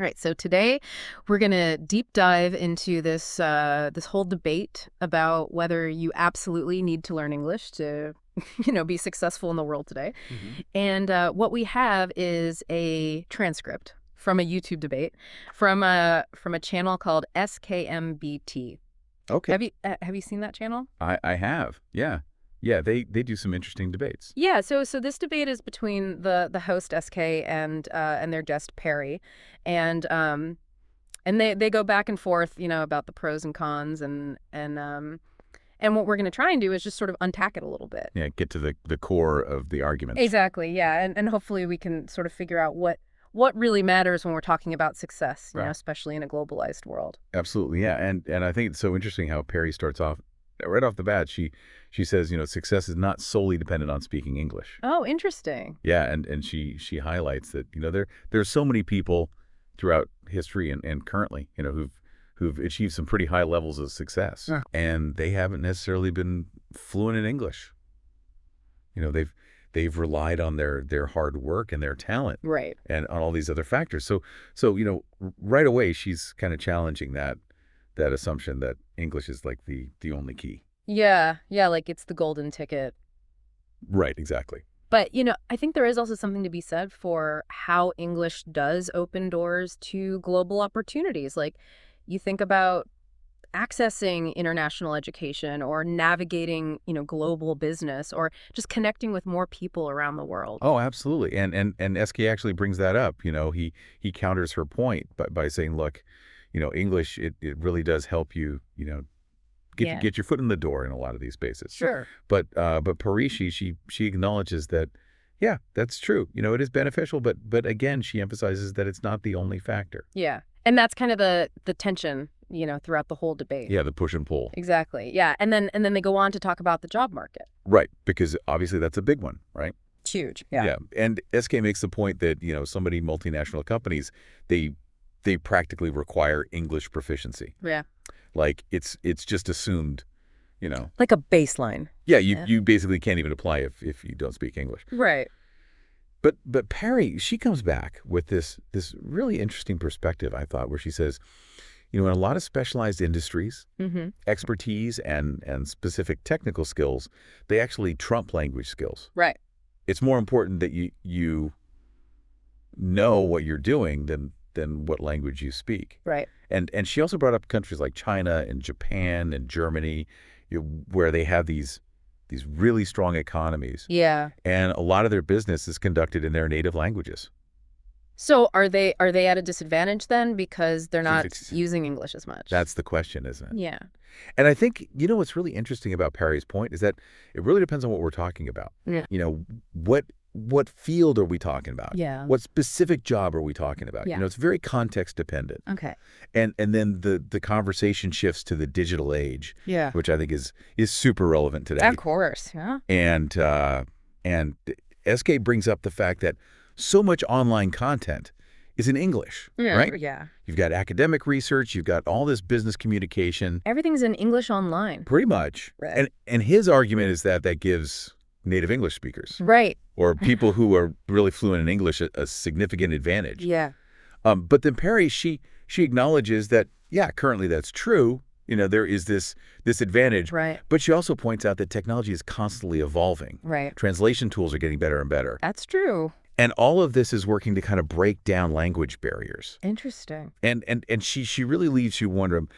All right, so today we're going to deep dive into this this whole debate about whether you absolutely need to learn English to, be successful in the world today. And what we have is a transcript from a YouTube debate from a channel called SKMBT. Okay. Have you seen that channel? I have. Yeah. Yeah, they do some interesting debates. Yeah, so this debate is between the host SK and their guest Perry, and they go back and forth, about the pros and cons, and what we're going to try and do is just sort of unpack it a little bit. Yeah, get to the core of the argument. Exactly, yeah, and hopefully we can sort of figure out what really matters when we're talking about success, Right. especially in a globalized world. Absolutely, yeah, and I think it's so interesting how Perry starts off right off the bat. She says, success is not solely dependent on speaking English. Oh, interesting. Yeah, and she highlights that there's so many people throughout history and currently who've achieved some pretty high levels of success, and they haven't necessarily been fluent in English. They've relied on their hard work and their talent, Right, and on all these other factors. So right away she's kind of challenging that assumption that English is like the only key. Yeah, like it's the golden ticket. Right, exactly. But, I think there is also something to be said for how English does open doors to global opportunities. Like, you think about accessing international education or navigating, global business or just connecting with more people around the world. Oh, absolutely. And SK actually brings that up. He counters her point by saying, look, English, it really does help you, get your foot in the door in a lot of these spaces. Sure. But Parishi, she acknowledges that, yeah, that's true. It is beneficial, but again, she emphasizes that it's not the only factor. Yeah. And that's kind of the tension, throughout the whole debate. Yeah, the push and pull. Exactly. Yeah. And then they go on to talk about the job market. Right, because obviously that's a big one, right? Huge. Yeah. And SK makes the point that, so many multinational companies, they practically require English proficiency. Yeah. Like it's just assumed, Like a baseline. Yeah, you basically can't even apply if you don't speak English. Right. But Perry, she comes back with this really interesting perspective, I thought, where she says, in a lot of specialized industries, expertise and specific technical skills, they actually trump language skills. Right. It's more important that you know what you're doing than what language you speak. Right. And she also brought up countries like China and Japan and Germany, where they have these really strong economies. Yeah. And a lot of their business is conducted in their native languages. So are they at a disadvantage then because they're not using English as much? That's the question, isn't it? Yeah. And I think, what's really interesting about Perry's point is that it really depends on what we're talking about. Yeah. What field are we talking about? Yeah. What specific job are we talking about? Yeah. It's very context dependent. Okay. And then the conversation shifts to the digital age. Yeah. Which I think is super relevant today. Of course. Yeah. And SK brings up the fact that so much online content is in English, right? Yeah. You've got academic research, you've got all this business communication. Everything's in English online. Pretty much. Right. And his argument is that gives native English speakers. Right. Or people who are really fluent in English a significant advantage. Yeah. But then Perry, she acknowledges that, yeah, currently that's true. There is this advantage. Right. But she also points out that technology is constantly evolving. Right. Translation tools are getting better and better. That's true. And all of this is working to kind of break down language barriers. Interesting. And she really leaves you wondering,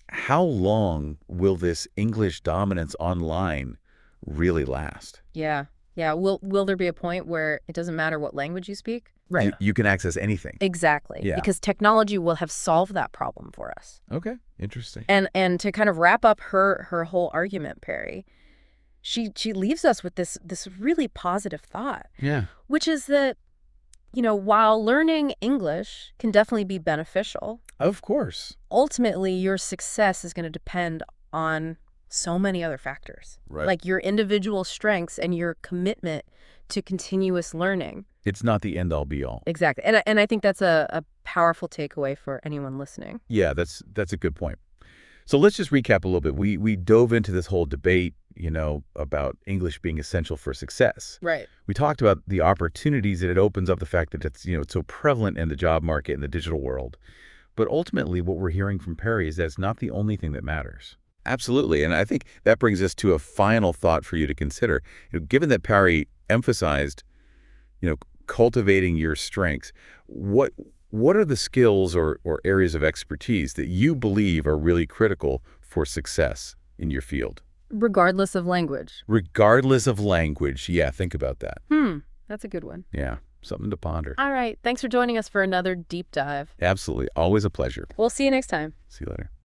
how long will this English dominance online really last? Yeah. Yeah. Will there be a point where it doesn't matter what language you speak? Right. You can access anything. Exactly. Yeah. Because technology will have solved that problem for us. Okay. Interesting. And to kind of wrap up her whole argument, Perry, she leaves us with this really positive thought. Yeah. Which is that, while learning English can definitely be beneficial, Of course. ultimately your success is going to depend on so many other factors. Right. Like your individual strengths and your commitment to continuous learning. It's not the end all be all. Exactly. And I think that's a powerful takeaway for anyone listening. Yeah, that's a good point. So let's just recap a little bit. We dove into this whole debate, about English being essential for success. Right. We talked about the opportunities that it opens up, the fact that it's so prevalent in the job market in the digital world. But ultimately, what we're hearing from Perry is that it's not the only thing that matters. Absolutely. And I think that brings us to a final thought for you to consider. Given that Perry emphasized, cultivating your strengths, what are the skills or areas of expertise that you believe are really critical for success in your field? Regardless of language. Regardless of language. Yeah, think about that. That's a good one. Yeah, something to ponder. All right. Thanks for joining us for another deep dive. Absolutely. Always a pleasure. We'll see you next time. See you later.